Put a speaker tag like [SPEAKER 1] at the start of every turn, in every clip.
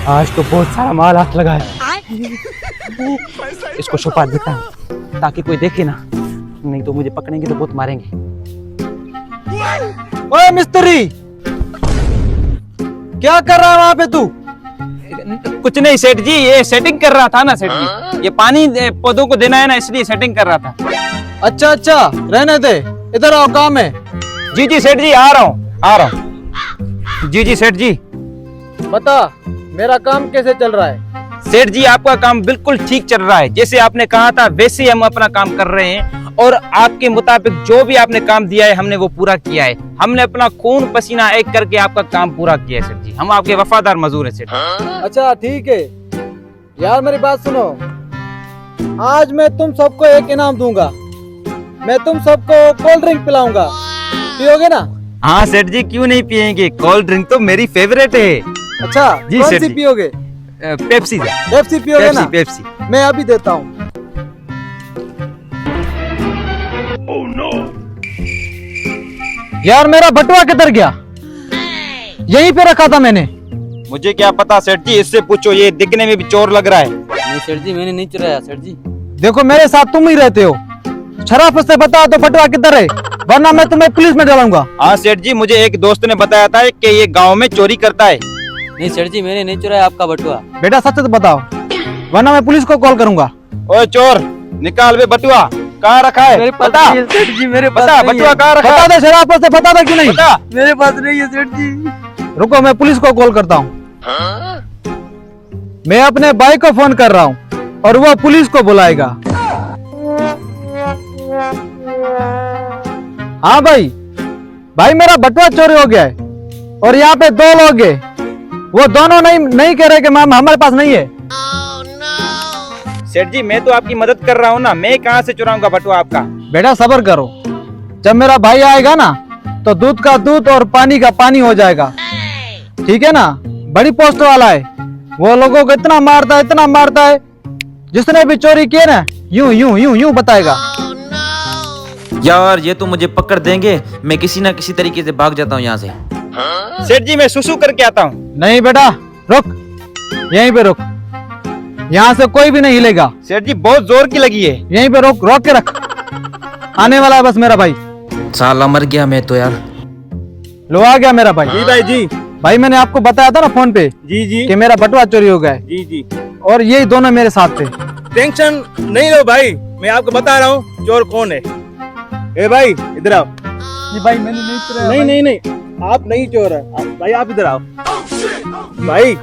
[SPEAKER 1] आज तो बहुत सारा माल हाथ लगा है। इसको छुपा देता हूँ ताकि कोई देखे ना, नहीं तो मुझे पकड़ेंगे तो बहुत मारेंगे।
[SPEAKER 2] ओए मिस्त्री, क्या कर रहा है वहां पे तू?
[SPEAKER 1] कुछ नहीं सेठ जी, ये सेटिंग कर रहा था ना सेठ जी, ये पानी पौधों को देना है ना, इसलिए सेटिंग कर रहा था।
[SPEAKER 2] अच्छा अच्छा, रहने दे, इधर आओ, काम है।
[SPEAKER 1] जी जी सेठ जी, आ रहा हूँ। जी जी सेठ जी।
[SPEAKER 2] बता, मेरा काम कैसे चल रहा है?
[SPEAKER 1] सेठ जी आपका काम बिल्कुल ठीक चल रहा है, जैसे आपने कहा था वैसे ही हम अपना काम कर रहे हैं, और आपके मुताबिक जो भी आपने काम दिया है हमने वो पूरा किया है। हमने अपना खून पसीना एक करके आपका काम पूरा किया है सेठ जी, हम आपके वफादार मजदूर हैं सेठ जी।
[SPEAKER 2] अच्छा ठीक है यार, मेरी बात सुनो, आज मैं तुम सबको एक इनाम दूंगा। मैं तुम सबको कोल्ड ड्रिंक पिलाऊंगा, पियोगे ना?
[SPEAKER 1] हाँ सेठ जी, क्यों नहीं पियेंगे, कोल्ड ड्रिंक तो मेरी फेवरेट है।
[SPEAKER 2] अच्छा
[SPEAKER 1] जी
[SPEAKER 2] कौन
[SPEAKER 1] सेठ
[SPEAKER 2] सी
[SPEAKER 1] जी।
[SPEAKER 2] पियोगे?
[SPEAKER 1] पेप्सी
[SPEAKER 2] पेप्सी पियोगे ना?
[SPEAKER 1] पेप्सी।
[SPEAKER 2] मैं अभी देता हूँ। यार मेरा बटुआ किधर गया? यहीं पे रखा था मैंने।
[SPEAKER 1] मुझे क्या पता सेठ जी, इससे पूछो, ये दिखने में भी चोर लग रहा है।
[SPEAKER 3] नहीं सेठ जी, मैंने नहीं चुराया सेठ जी।
[SPEAKER 2] देखो मेरे साथ तुम ही रहते हो, शराफत से बताओ तो बटुआ किधर है, वरना मैं तुम्हें पुलिस में डालूंगा।
[SPEAKER 1] हाँ सेठ जी, मुझे एक दोस्त ने बताया था कि ये गांव में चोरी करता है।
[SPEAKER 3] नहीं सेठ जी, मैंने नहीं चुराया आपका बटुआ।
[SPEAKER 2] बेटा सच तो बताओ, वरना मैं पुलिस को कॉल करूंगा।
[SPEAKER 1] ओए चोर, निकाल बे बटुआ, कहाँ रखा है?
[SPEAKER 3] मेरे पास
[SPEAKER 1] बता
[SPEAKER 3] नहीं है सेठ जी, मेरे पास
[SPEAKER 1] बता,
[SPEAKER 3] नहीं
[SPEAKER 1] बटुआ
[SPEAKER 3] है।
[SPEAKER 1] कहाँ रखा
[SPEAKER 2] बता
[SPEAKER 1] है?
[SPEAKER 2] दे, शराफत से बता दे, क्यों नहीं?
[SPEAKER 1] बता।
[SPEAKER 3] मेरे पास नहीं है सेठ जी।
[SPEAKER 2] रुको, मैं पुलिस को कॉल करता हूँ। मैं अपने भाई को फोन कर रहा हूँ और वो पुलिस को बुलाएगा। हाँ भाई, भाई मेरा बटुआ चोरी हो गया है और यहाँ पे दो लोग हैं, वो दोनों नहीं कह रहे कि मैम हमारे पास नहीं है।
[SPEAKER 1] सेठ जी मैं तो आपकी मदद कर रहा हूँ ना, मैं कहाँ से चुराऊंगा बटुआ आपका?
[SPEAKER 2] बेटा सब्र करो, जब मेरा भाई आएगा ना तो दूध का दूध और पानी का पानी हो जाएगा, ठीक है ना? बड़ी पोस्ट वाला है, वो लोगों को इतना मारता है, जिसने भी चोरी किए ना यूं यूं यूं यूं बताएगा।
[SPEAKER 4] यार ये तो मुझे पकड़ देंगे, मैं किसी ना किसी तरीके से भाग जाता हूँ यहाँ से।
[SPEAKER 1] सेठ जी मैं सुसु करके आता हूँ।
[SPEAKER 2] नहीं बेटा रुक, यहीं पे रुक, यहाँ से कोई भी नहीं हिलेगा।
[SPEAKER 1] सेठ जी बहुत जोर की लगी है।
[SPEAKER 2] यहीं पे रोक के रख, आने वाला है बस मेरा भाई।
[SPEAKER 4] साला मर गया मैं तो यार।
[SPEAKER 2] लो आ गया मेरा भाई।
[SPEAKER 1] जी भाई जी।
[SPEAKER 2] भाई मैंने आपको बताया था ना फोन पे
[SPEAKER 1] जी जी
[SPEAKER 2] कि मेरा बटुआ चोरी हो गया है,
[SPEAKER 1] जी जी।
[SPEAKER 2] और यही दोनों मेरे साथ थे।
[SPEAKER 5] टेंशन नहीं लो भाई, मैं आपको बता रहा हूँ चोर कौन है। ए भाई इधर आओ।
[SPEAKER 2] जी भाई मैंने नहीं चुराया।
[SPEAKER 5] नहीं, आप नहीं चोर है। भाई आप इधर आओ। भाई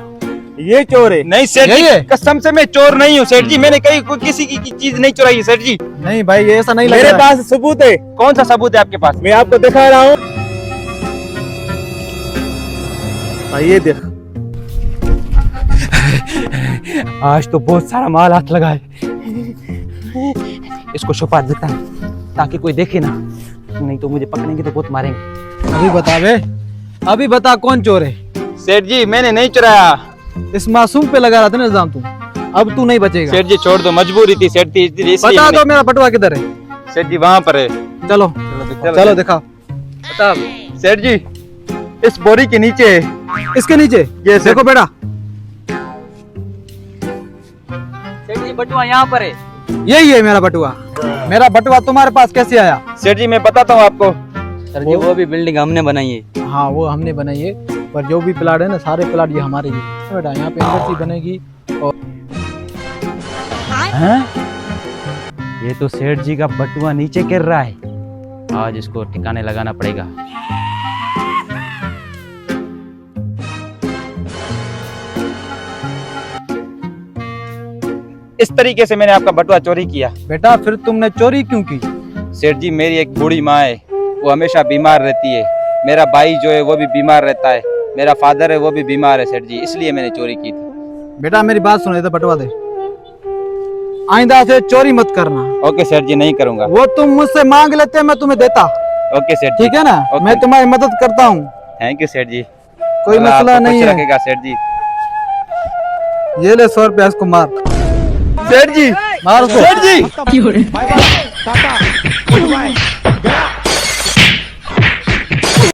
[SPEAKER 5] ये चोर है।
[SPEAKER 1] नहीं सेठ
[SPEAKER 2] यही
[SPEAKER 1] जी,
[SPEAKER 2] है?
[SPEAKER 1] कसम से मैं चोर नहीं हूँ सेठ जी, मैंने कहीं कोई किसी की चीज नहीं चुराई है सेठ जी।
[SPEAKER 2] नहीं भाई ये ऐसा नहीं लग
[SPEAKER 5] मेरे
[SPEAKER 2] रहा है।
[SPEAKER 5] पास सबूत है,
[SPEAKER 1] कौन सा सबूत है आपके पास?
[SPEAKER 5] मैं आपको दिखा रहा हूँ। भाई ये देख।
[SPEAKER 1] आज तो बहुत सारा माल हाथ लगा है। इसको छुपा देता हूँ ताकि कोई देखे ना, नहीं तो मुझे पकड़ेंगे तो बहुत मारेंगे।
[SPEAKER 2] अभी बता बे, अभी बता कौन चोर है?
[SPEAKER 1] सेठ जी मैंने नहीं चुराया।
[SPEAKER 2] इस मासूम पे लगा रहा था ना इल्जाम तू, अब तू नहीं बचेगा।
[SPEAKER 1] सेठ जी छोड़ दो, मजबूरी थी सेठ जी, इसलिए
[SPEAKER 2] बता दो मेरा बटुआ किधर है।
[SPEAKER 1] सेठ जी वहाँ पर है।
[SPEAKER 2] चलो चलो दिखाओ।
[SPEAKER 1] बता सेठ जी, इस बोरी के नीचे है।
[SPEAKER 2] इसके नीचे
[SPEAKER 1] ये
[SPEAKER 2] देखो बेटा,
[SPEAKER 3] सेठ जी बटुआ यहाँ पर है।
[SPEAKER 2] यही है मेरा बटुआ। मेरा बटुआ तुम्हारे पास कैसे आया?
[SPEAKER 1] सेठ जी मैं बताता हूँ आपको।
[SPEAKER 3] सर जी वो भी बिल्डिंग हमने बनाई है।
[SPEAKER 2] हाँ वो हमने बनाई है, पर जो भी प्लाट है ना सारे प्लाट ये हमारे ही है। बेटा यहाँ पे इंडस्ट्री बनेगी और
[SPEAKER 1] हैं? ये तो सेठ जी का बटुआ नीचे गिर रहा है, आज इसको ठिकाने लगाना पड़ेगा। इस तरीके से मैंने आपका बटुआ चोरी किया।
[SPEAKER 2] बेटा फिर तुमने चोरी क्यों की?
[SPEAKER 1] सेठ जी मेरी एक बूढ़ी माँ है, वो हमेशा बीमार रहती है। मेरा भाई जो है वो भी बीमार रहता है, मेरा फादर है वो भी बीमार है सेठ जी, इसलिए मैंने चोरी की थी।
[SPEAKER 2] बेटा मेरी बात सुनो, इधर बटुआ दे, आइंदा से चोरी मत करना।
[SPEAKER 1] ओके सेठ जी, नहीं करूंगा।
[SPEAKER 2] वो तुम मुझसे मांग लेते मैं तुम्हें देता,
[SPEAKER 1] ओके सेठ जी।
[SPEAKER 2] ठीक है ना?
[SPEAKER 1] ओके।
[SPEAKER 2] मैं तुम्हारी मदद करता हूँ,
[SPEAKER 1] थैंक यू सेठ जी।
[SPEAKER 2] कोई
[SPEAKER 1] अल्लाह
[SPEAKER 2] मसला
[SPEAKER 1] आपको
[SPEAKER 2] नहीं
[SPEAKER 1] खुश
[SPEAKER 2] है।
[SPEAKER 1] रखेगा सेठ जी।
[SPEAKER 2] ये ले 100 रुपया, इसको मार।
[SPEAKER 1] सेठ जी
[SPEAKER 2] मार उसको।
[SPEAKER 1] सेठ जी।